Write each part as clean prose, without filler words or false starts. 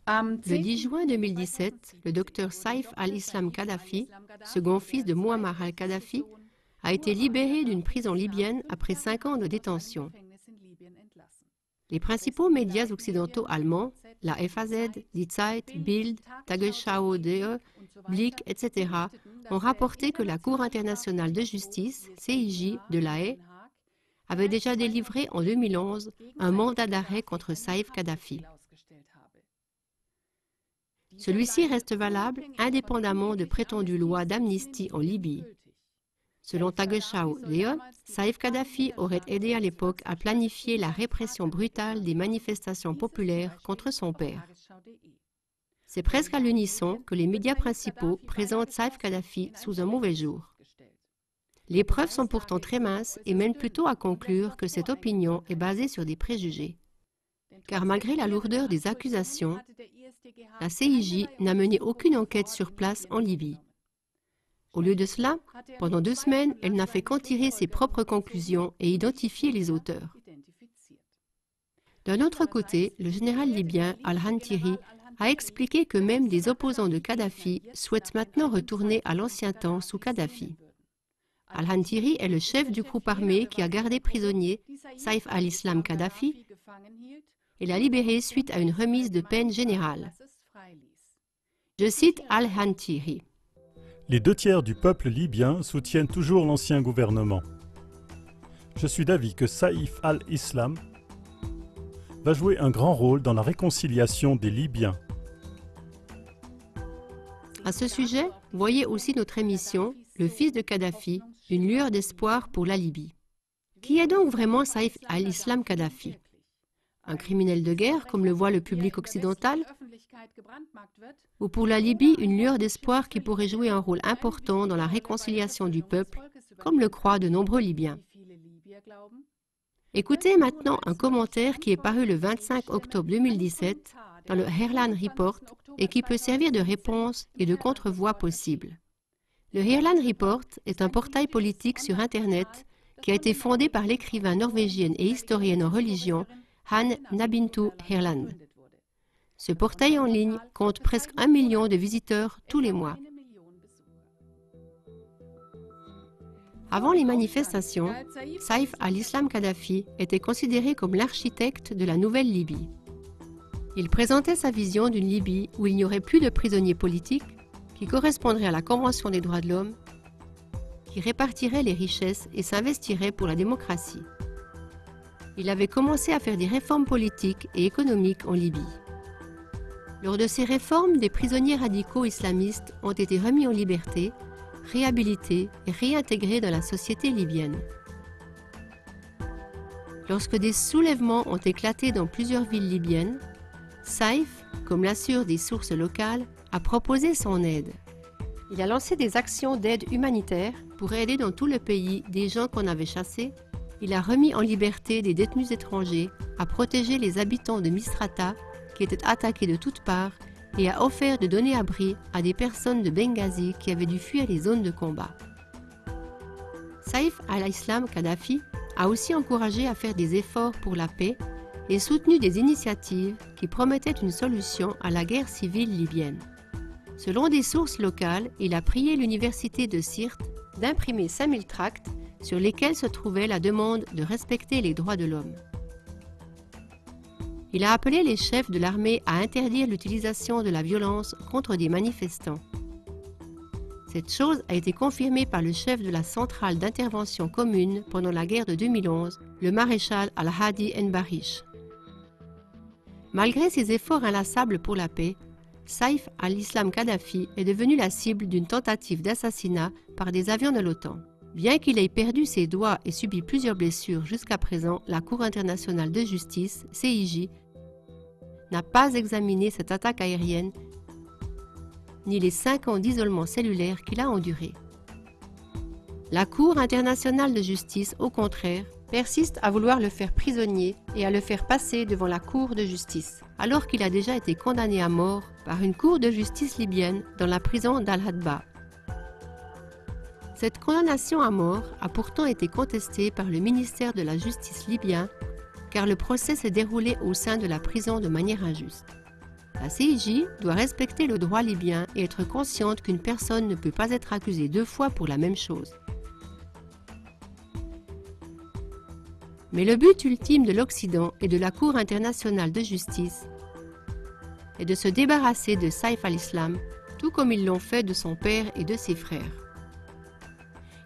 Le 10 juin 2017, le docteur Saif al-Islam Kadhafi, second fils de Muammar al-Kadhafi, a été libéré d'une prison libyenne après 5 ans de détention. Les principaux médias occidentaux allemands, la FAZ, Die Zeit, Bild, Tagesschau.de, Blick, etc., ont rapporté que la Cour internationale de justice, CIJ, de La Haye, avait déjà délivré en 2011 un mandat d'arrêt contre Saif Kadhafi. Celui-ci reste valable indépendamment de prétendues lois d'amnistie en Libye. Selon Tagesschau.de, Saif Kadhafi aurait aidé à l'époque à planifier la répression brutale des manifestations populaires contre son père. C'est presque à l'unisson que les médias principaux présentent Saif Kadhafi sous un mauvais jour. Les preuves sont pourtant très minces et mènent plutôt à conclure que cette opinion est basée sur des préjugés. Car malgré la lourdeur des accusations, la CIJ n'a mené aucune enquête sur place en Libye. Au lieu de cela, pendant 2 semaines, elle n'a fait qu'en tirer ses propres conclusions et identifier les auteurs. D'un autre côté, le général libyen Al-Hantiri a expliqué que même des opposants de Kadhafi souhaitent maintenant retourner à l'ancien temps sous Kadhafi. Al-Hantiri est le chef du groupe armé qui a gardé prisonnier Saif al-Islam Kadhafi et l'a libéré suite à une remise de peine générale. Je cite Al-Hantiri. Les 2/3 du peuple libyen soutiennent toujours l'ancien gouvernement. Je suis d'avis que Saif al-Islam va jouer un grand rôle dans la réconciliation des Libyens. À ce sujet, voyez aussi notre émission « Le fils de Kadhafi, une lueur d'espoir pour la Libye ». Qui est donc vraiment Saif al-Islam Kadhafi? Un criminel de guerre, comme le voit le public occidental? Ou pour la Libye, une lueur d'espoir qui pourrait jouer un rôle important dans la réconciliation du peuple, comme le croient de nombreux Libyens? Écoutez maintenant un commentaire qui est paru le 25 octobre 2017 dans le Herland Report et qui peut servir de réponse et de contre-voix possible. Le Herland Report est un portail politique sur Internet qui a été fondé par l'écrivain norvégienne et historienne en religion Han Nabintu Herland. Ce portail en ligne compte presque 1 million de visiteurs tous les mois. Avant les manifestations, Saif al-Islam Kadhafi était considéré comme l'architecte de la nouvelle Libye. Il présentait sa vision d'une Libye où il n'y aurait plus de prisonniers politiques, qui correspondrait à la Convention des droits de l'homme, qui répartirait les richesses et s'investirait pour la démocratie. Il avait commencé à faire des réformes politiques et économiques en Libye. Lors de ces réformes, des prisonniers radicaux islamistes ont été remis en liberté, réhabilités et réintégrés dans la société libyenne. Lorsque des soulèvements ont éclaté dans plusieurs villes libyennes, Saif, comme l'assurent des sources locales, a proposé son aide. Il a lancé des actions d'aide humanitaire pour aider dans tout le pays des gens qu'on avait chassés. Il a remis en liberté des détenus étrangers, a protégé les habitants de Misrata qui étaient attaqués de toutes parts et a offert de donner abri à des personnes de Benghazi qui avaient dû fuir les zones de combat. Saif al-Islam Kadhafi a aussi encouragé à faire des efforts pour la paix et soutenu des initiatives qui promettaient une solution à la guerre civile libyenne. Selon des sources locales, il a prié l'université de Sirte d'imprimer 5000 tracts sur lesquels se trouvait la demande de respecter les droits de l'homme. Il a appelé les chefs de l'armée à interdire l'utilisation de la violence contre des manifestants. Cette chose a été confirmée par le chef de la centrale d'intervention commune pendant la guerre de 2011, le maréchal Al-Hadi Enbarish. Malgré ses efforts inlassables pour la paix, Saif al-Islam Kadhafi est devenu la cible d'une tentative d'assassinat par des avions de l'OTAN. Bien qu'il ait perdu ses doigts et subi plusieurs blessures jusqu'à présent, la Cour internationale de justice, CIJ, n'a pas examiné cette attaque aérienne ni les 5 ans d'isolement cellulaire qu'il a enduré. La Cour internationale de justice, au contraire, persiste à vouloir le faire prisonnier et à le faire passer devant la Cour de justice, alors qu'il a déjà été condamné à mort par une cour de justice libyenne dans la prison d'Al-Hadba. Cette condamnation à mort a pourtant été contestée par le ministère de la Justice libyen, car le procès s'est déroulé au sein de la prison de manière injuste. La CIJ doit respecter le droit libyen et être consciente qu'une personne ne peut pas être accusée 2 fois pour la même chose. Mais le but ultime de l'Occident et de la Cour internationale de justice est de se débarrasser de Saif al-Islam, tout comme ils l'ont fait de son père et de ses frères.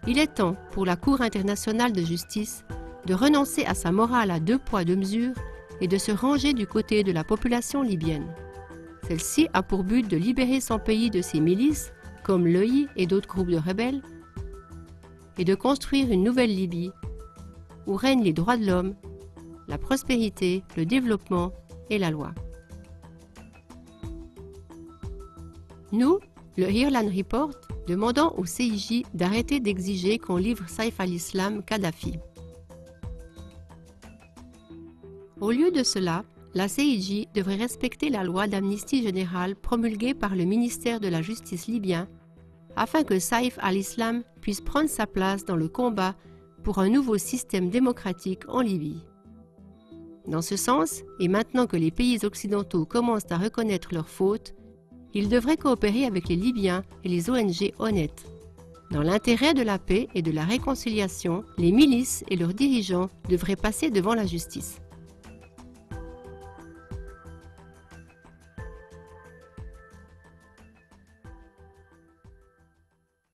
Il est temps pour la Cour internationale de justice de renoncer à sa morale à 2 poids 2 mesures et de se ranger du côté de la population libyenne. Celle-ci a pour but de libérer son pays de ses milices, comme l'EI et d'autres groupes de rebelles, et de construire une nouvelle Libye, où règnent les droits de l'homme, la prospérité, le développement et la loi. Nous, le Ireland Report, demandons au CIJ d'arrêter d'exiger qu'on livre Saif al-Islam Kadhafi. Au lieu de cela, la CIJ devrait respecter la loi d'amnistie générale promulguée par le ministère de la Justice libyen afin que Saif al-Islam puisse prendre sa place dans le combat pour un nouveau système démocratique en Libye. Dans ce sens, et maintenant que les pays occidentaux commencent à reconnaître leurs fautes, ils devraient coopérer avec les Libyens et les ONG honnêtes. Dans l'intérêt de la paix et de la réconciliation, les milices et leurs dirigeants devraient passer devant la justice.